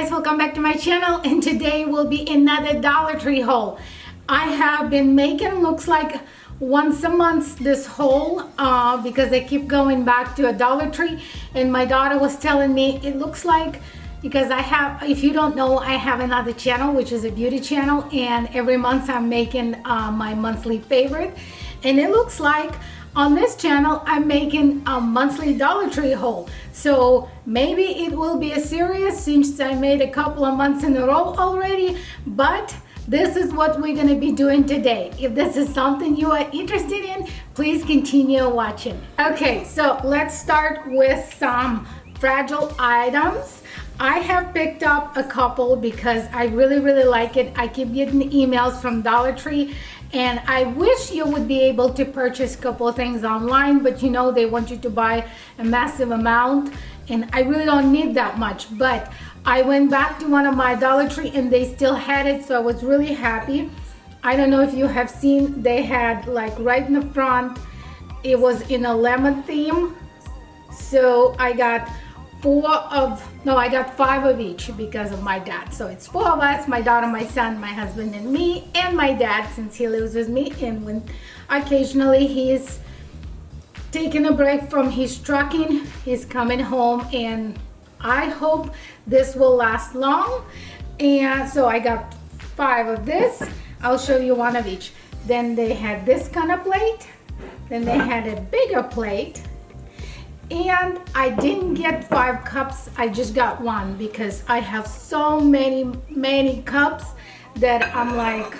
guys, welcome back to my channel, and today will be another Dollar Tree haul. I have been making looks like once a month this haul because I keep going back to a Dollar Tree, and my daughter was telling me it looks like, because I have, if you don't know, I have another channel which is a beauty channel, and every month I'm making my monthly favorite, and it looks like on this channel I'm making a monthly Dollar Tree haul. So maybe it will be a series since I made a couple of months in a row already, but this is what we're going to be doing today. If this is something you are interested in, please continue watching. Okay, so let's start with some fragile items. I have picked up a couple because I really like it. I keep getting emails from Dollar Tree, and I wish you would be able to purchase a couple of things online, but you know they want you to buy a massive amount, and I really don't need that much. But I went back to one of my Dollar Tree and they still had it, so I was really happy. I don't know if you have seen, they had like right in the front, it was in a lemon theme. So I got I got 5 of each because of my dad. So it's 4 of us, my daughter, my son, my husband and me, and my dad since he lives with me. And when occasionally he's taking a break from his trucking, he's coming home, and I hope this will last long. And so I got 5 of this. I'll show you one of each. Then they had this kind of plate. Then they had a bigger plate. And I didn't get 5 cups, I just got 1 because I have so many cups that I'm like,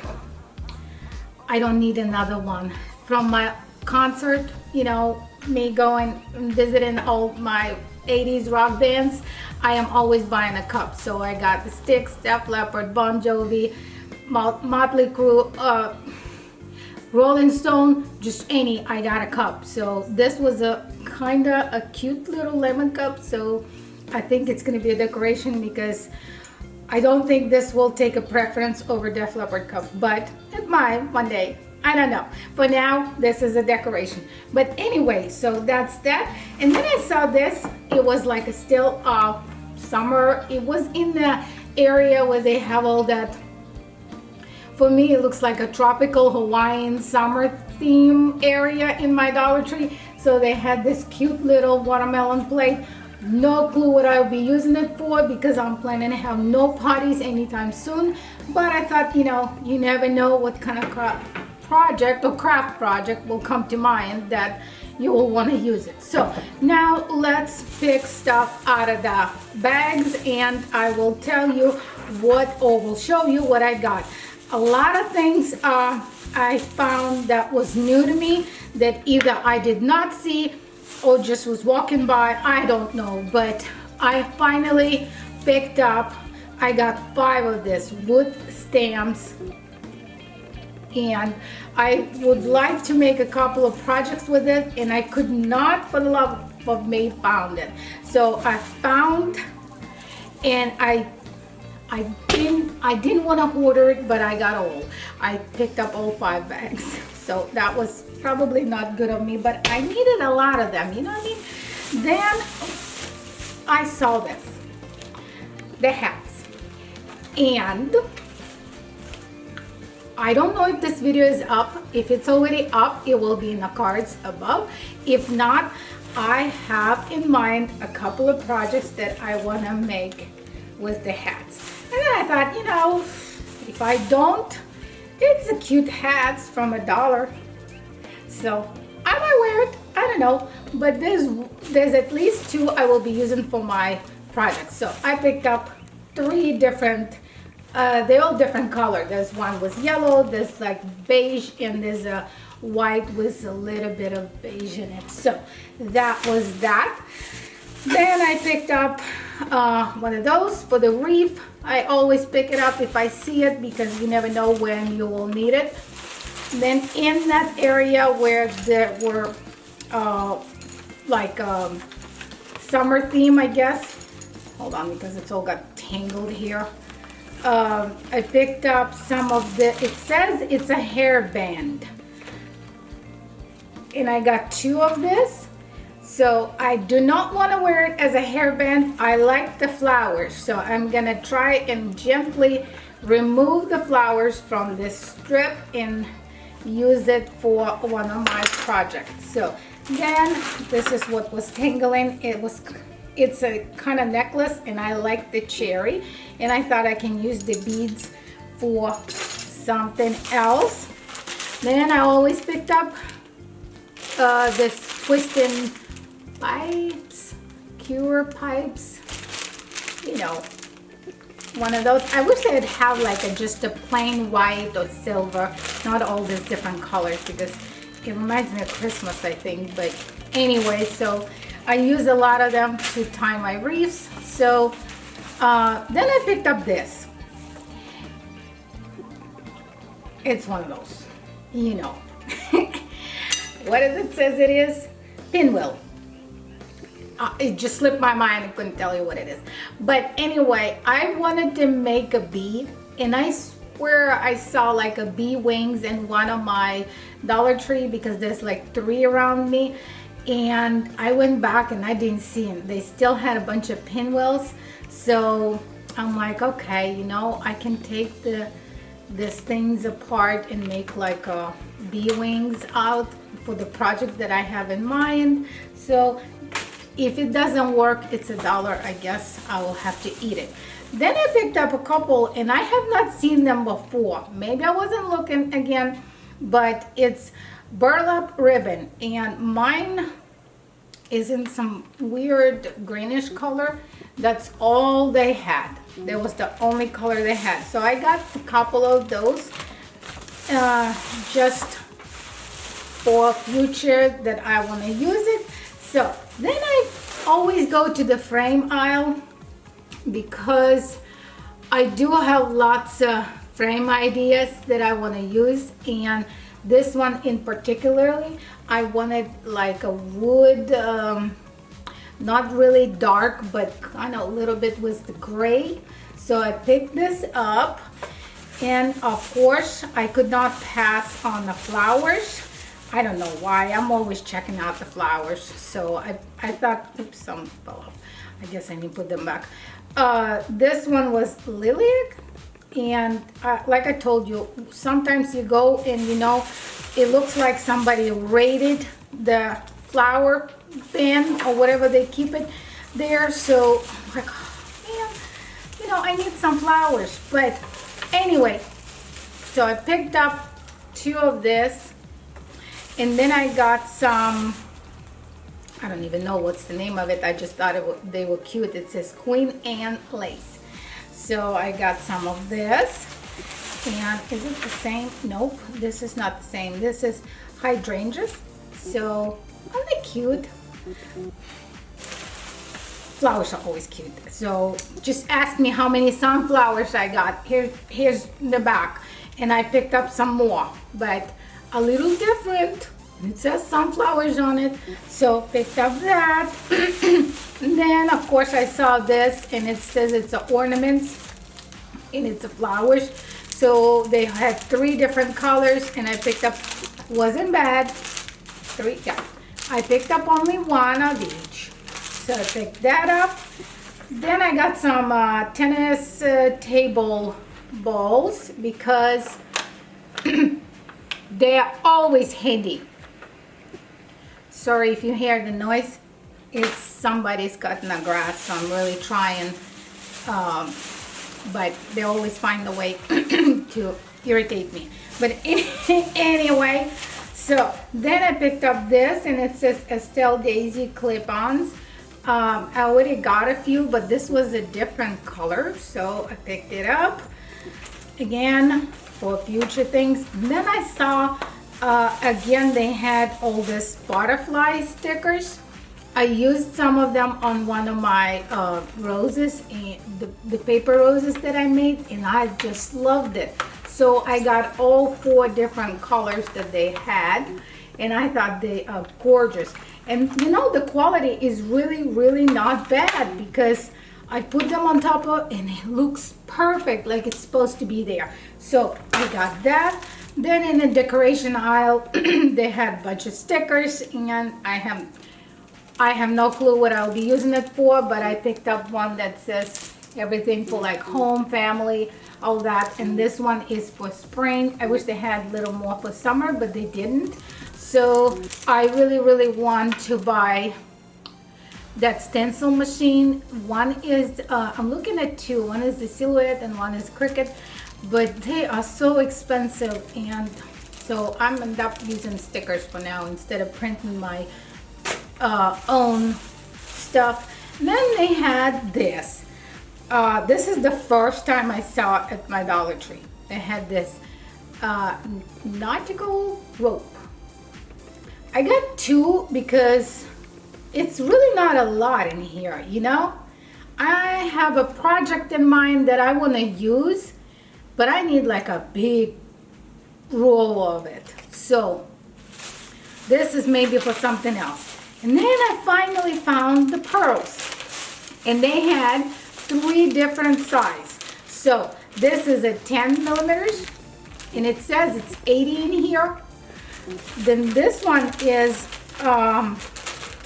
I don't need another one. From my concert, you know, me going and visiting all my 80s rock bands, I am always buying a cup. So I got the Styx, Def Leppard, Bon Jovi, Motley Crue, Rolling Stone, just any, I got a cup. So this was a kinda a cute little lemon cup, so I think it's gonna be a decoration because I don't think this will take a preference over Def Leppard cup, but it might one day. I don't know. For now, this is a decoration. But anyway, so that's that. And then I saw this. It was like a still summer. It was in the area where they have all that. For me, it looks like a tropical Hawaiian summer theme area in my Dollar Tree. So they had this cute little watermelon plate. No clue what I'll be using it for because I'm planning to have no parties anytime soon. But I thought, you know, you never know what kind of project or craft project will come to mind that you will want to use it. So now let's pick stuff out of the bags, and I will tell you what, or will show you what I got. A lot of things I found that was new to me that either I did not see or just was walking by, I don't know, but I finally picked up, I got 5 of this wood stamps, and I would like to make a couple of projects with it, and I could not for the love of me found it. So I found, and I didn't want to order it, but I got all. I picked up all 5 bags. So that was probably not good of me, but I needed a lot of them, you know what I mean? Then I saw this, the hats, and I don't know if this video is up. If it's already up, it will be in the cards above. If not, I have in mind a couple of projects that I want to make with the hats. And then I thought, you know, if I don't, it's a cute hats from $1. So I might wear it, I don't know, but there's at least 2 I will be using for my project. So I picked up 3 different, they're all different color. There's one with yellow, there's like beige, and there's a white with a little bit of beige in it. So that was that. Then I picked up one of those for the reef. I always pick it up if I see it because you never know when you will need it. Then in that area where there were summer theme, I guess. Hold on, because it's all got tangled here. I picked up some of the, it says it's a hairband. And I got 2 of this. So I do not want to wear it as a hairband. I like the flowers, so I'm gonna try and gently remove the flowers from this strip and use it for one of my projects. So then this is what was tangling. It's a kind of necklace, and I like the cherry, and I thought I can use the beads for something else. Then I always picked up this twisting pipes, cure pipes, you know, one of those. I wish they'd have like just a plain white or silver, not all these different colors, because it reminds me of Christmas, I think. But anyway, so I use a lot of them to tie my wreaths. So then I picked up this. It's one of those, you know. What does it says it is? Pinwheel. It just slipped my mind. I couldn't tell you what it is. But anyway, I wanted to make a bee, and I swear I saw like a bee wings in one of my Dollar Tree, because there's like 3 around me, and I went back and I didn't see them. They still had a bunch of pinwheels. So I'm like, okay, you know, I can take these things apart and make like a bee wings out for the project that I have in mind. So if it doesn't work, it's $1. I guess I will have to eat it. Then I picked up a couple, and I have not seen them before. Maybe I wasn't looking again, but it's Burlap Ribbon, and mine is in some weird greenish color. That's all they had. That was the only color they had. So I got a couple of those just for future that I want to use it. So then I always go to the frame aisle, because I do have lots of frame ideas that I want to use, and this one in particularly, I wanted like a wood, not really dark, but kind of a little bit with the gray. So I picked this up, and of course I could not pass on the flowers. I don't know why. I'm always checking out the flowers. So I thought, oops, some fell off. I guess I need to put them back. This one was lilac, and like I told you, sometimes you go and you know, it looks like somebody raided the flower bin or whatever they keep it there. So I'm like, oh, man, you know, I need some flowers. But anyway, so I picked up 2 of this. And then I got some, I don't even know what's the name of it. I just thought they were cute. It says Queen Anne lace. So I got some of this. And is it the same? Nope, this is not the same. This is hydrangeas. So aren't they cute? Flowers are always cute. So just ask me how many sunflowers I got. Here's the back. And I picked up some more, but a little different. It says sunflowers on it, so picked up that. And then of course I saw this, and it says it's a ornaments, and it's a flowers. So they had 3 different colors, and I picked up, wasn't bad, 3, yeah. I picked up only 1 of each, so I picked that up. Then I got some tennis table balls, because they're always handy. Sorry if you hear the noise. It's somebody's cutting the grass, so I'm really trying. But they always find a way to irritate me. But anyway, so then I picked up this, and it says Estelle Daisy clip-ons. I already got a few, but this was a different color, so I picked it up. Again, for future things. Then I saw again they had all this butterfly stickers. I used some of them on one of my roses, and the paper roses that I made, and I just loved it. So I got all 4 different colors that they had, and I thought they are gorgeous. And you know, the quality is really not bad, because I put them on top of, and it looks perfect, like it's supposed to be there. So I got that. Then in the decoration aisle, they had a bunch of stickers, and I have I have no clue what I'll be using it for, but I picked up one that says everything for like home, family, all that. And this one is for spring. I wish they had a little more for summer, but they didn't. So I really want to buy that stencil machine. One is, I'm looking at two. One is the Silhouette and one is Cricut, but they are so expensive. And so I'm end up using stickers for now instead of printing my own stuff. And then they had this. This is the first time I saw it at my Dollar Tree. They had this Nautical Rope. I got two because it's really not a lot in here, you know? I have a project in mind that I want to use, but I need like a big roll of it. So this is maybe for something else. And then I finally found the pearls, and they had 3 different sizes. So this is a 10 millimeters, and it says it's 80 in here. Then this one is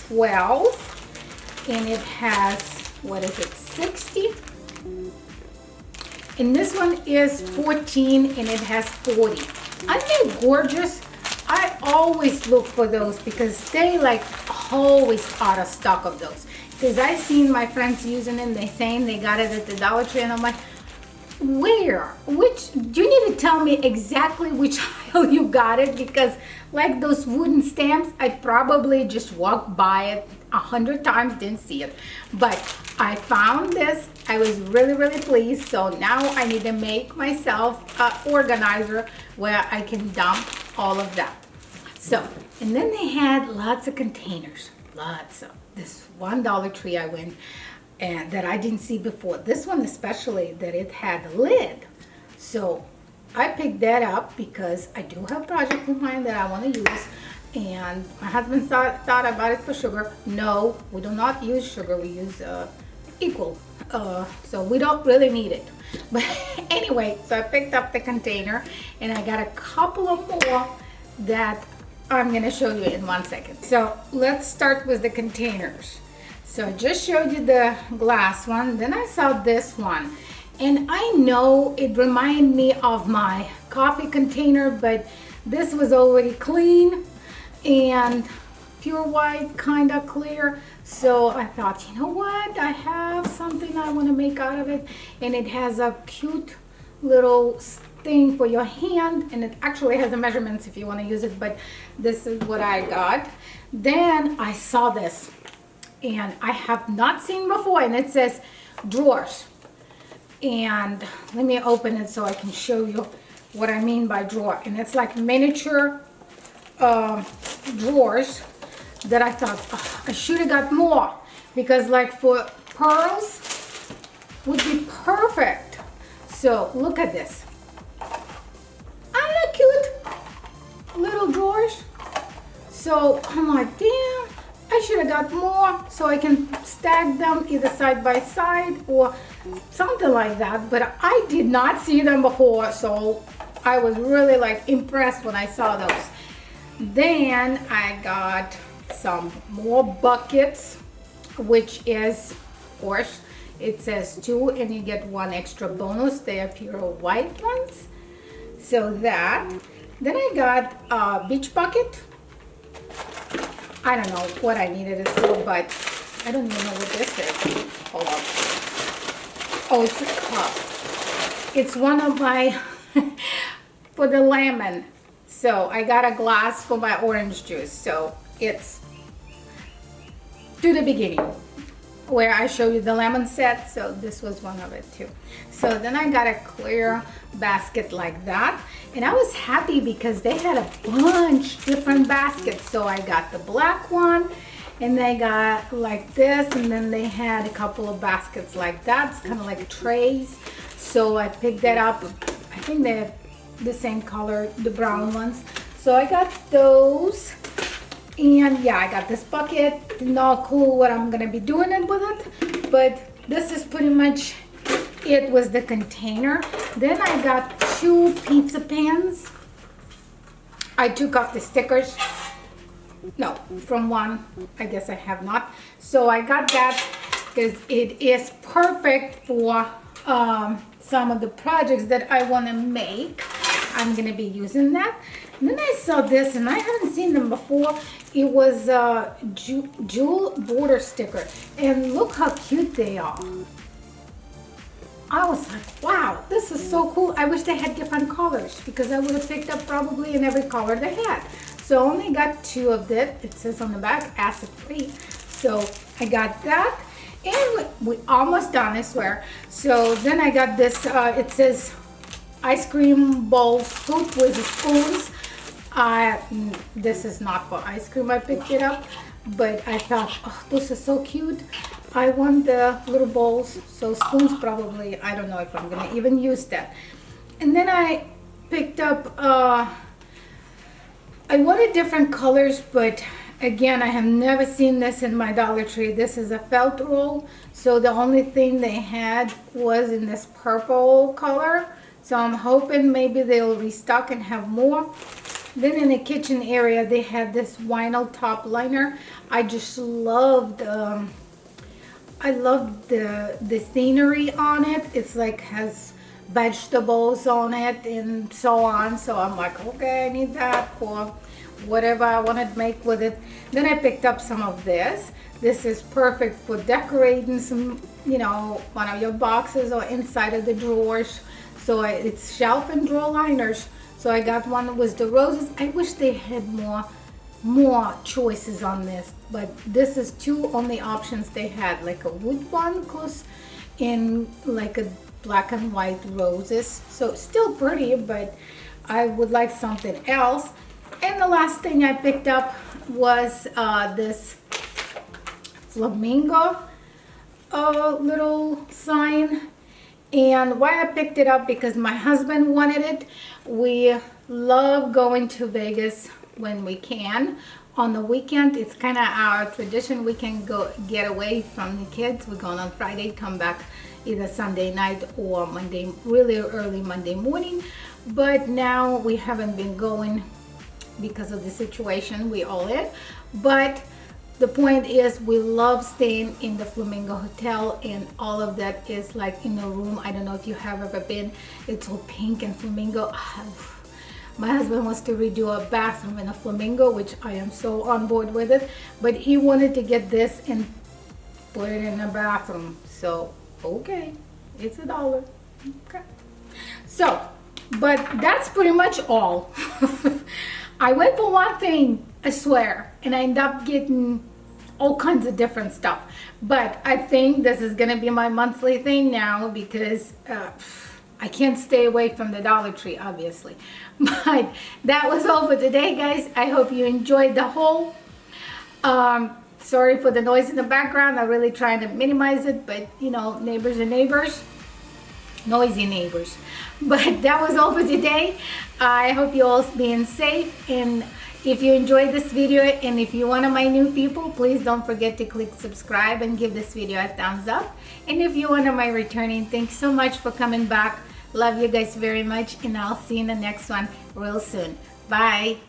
12, and it has, what is it, 60? And this one is 14, and it has 40. Aren't they gorgeous? I always look for those because they like always out of stock of those. Because I've seen my friends using it, and they saying they got it at the Dollar Tree, and I'm like, where? Which, do you need to tell me exactly which aisle you got it? Because like those wooden stamps, I probably just walked by it 100 times, didn't see it. But I found this. I was really pleased. So now I need to make myself an organizer where I can dump all of that. So, and then they had lots of containers, lots of. This one Dollar Tree I went and that I didn't see before. This one especially, that it had a lid. So I picked that up because I do have a project in mind that I want to use. And my husband thought I bought it for sugar. No, we do not use sugar. We use equal. So we don't really need it. But anyway, so I picked up the container, and I got a couple of more that I'm going to show you in 1 second. So let's start with the containers. So I just showed you the glass one. Then I saw this one. And I know it reminded me of my coffee container, but this was already clean and pure white, kind of clear. So I thought, you know what? I have something I want to make out of it. And it has a cute little thing for your hand, and it actually has the measurements if you want to use it, but this is what I got. Then I saw this, and I have not seen before, and it says drawers. And let me open it so I can show you what I mean by drawer. And it's like miniature drawers that I thought, oh, I should have got more, because like for pearls would be perfect. So look at this. Aren't they cute little drawers? So I'm like, damn, I should have got more so I can stack them either side by side or something like that. But I did not see them before, so I was really like impressed when I saw those. Then I got some more buckets, which is, of course, it says 2 and you get 1 extra bonus. They are pure white ones. So that. Then I got a beach bucket. I don't know what I needed it for, but I don't even know what this is. Hold on. Oh, it's a cup. It's one of my, for the lemon. So I got a glass for my orange juice. So it's to the beginning where I show you the lemon set. So this was one of it too. So then I got a clear basket like that, and I was happy because they had a bunch different baskets. So I got the black one, and they got like this, and then they had a couple of baskets like that. It's kind of like trays. So I picked that up. I think they're the same color, the brown ones. So I got those. And yeah, I got this bucket. Not cool what I'm gonna be doing it with it, but this is pretty much it. Was the container. Then I got 2 pizza pans. I took off the stickers No, from one, I guess I have not. So I got that because it is perfect for some of the projects that I want to make. I'm going to be using that. And then I saw this, and I haven't seen them before. It was a jewel border sticker, and look how cute they are. I was like, wow, this is so cool. I wish they had different colors, because I would have picked up probably in every color they had. So I only got 2 of it. It says on the back, acid free. So I got that. And we almost done, I swear. So then I got this, it says ice cream bowl scoop with the spoons. This is not for ice cream, I picked it up. But I thought, oh, this is so cute. I want the little bowls. So spoons probably, I don't know if I'm gonna even use that. And then I picked up, I wanted different colors, but again, I have never seen this in my Dollar Tree. This is a felt roll. So the only thing they had was in this purple color. So I'm hoping maybe they'll restock and have more. Then in the kitchen area, they had this vinyl top liner. I just loved, I loved the scenery on it. It's like has vegetables on it and so on. So I'm like, okay, I need that for whatever I want to make with it. Then I picked up some of this. This is perfect for decorating some, you know, one of your boxes or inside of the drawers. So it's shelf and drawer liners. So I got one with the roses. I wish they had more choices on this, but this is 2 only options they had, like a wood one close in like a black and white roses. So still pretty, but I would like something else. And the last thing I picked up was this flamingo little sign. And why I picked it up, because my husband wanted it. We love going to Vegas when we can. On the weekend, it's kind of our tradition. We can go get away from the kids. We're going on Friday, come back either Sunday night or Monday, really early Monday morning. But now we haven't been going because of the situation we all in. But the point is, we love staying in the Flamingo Hotel, and all of that is like in a room. I don't know if you have ever been. It's all pink and flamingo. My husband wants to redo a bathroom in a flamingo, which I am so on board with it. But he wanted to get this and put it in the bathroom. So, okay, it's $1. Okay. So, but that's pretty much all. I went for one thing, I swear, and I ended up getting all kinds of different stuff. But I think this is gonna be my monthly thing now, because I can't stay away from the Dollar Tree, obviously. But that was all for today, guys. I hope you enjoyed the haul. Sorry for the noise in the background. I'm really trying to minimize it, but you know, neighbors are neighbors. Noisy neighbors. But that was all for today. I hope you all being safe, and if you enjoyed this video, and if you're one of my new people, please don't forget to click subscribe and give this video a thumbs up. And if you're one of my returning, thanks so much for coming back. Love you guys very much, and I'll see you in the next one real soon. Bye.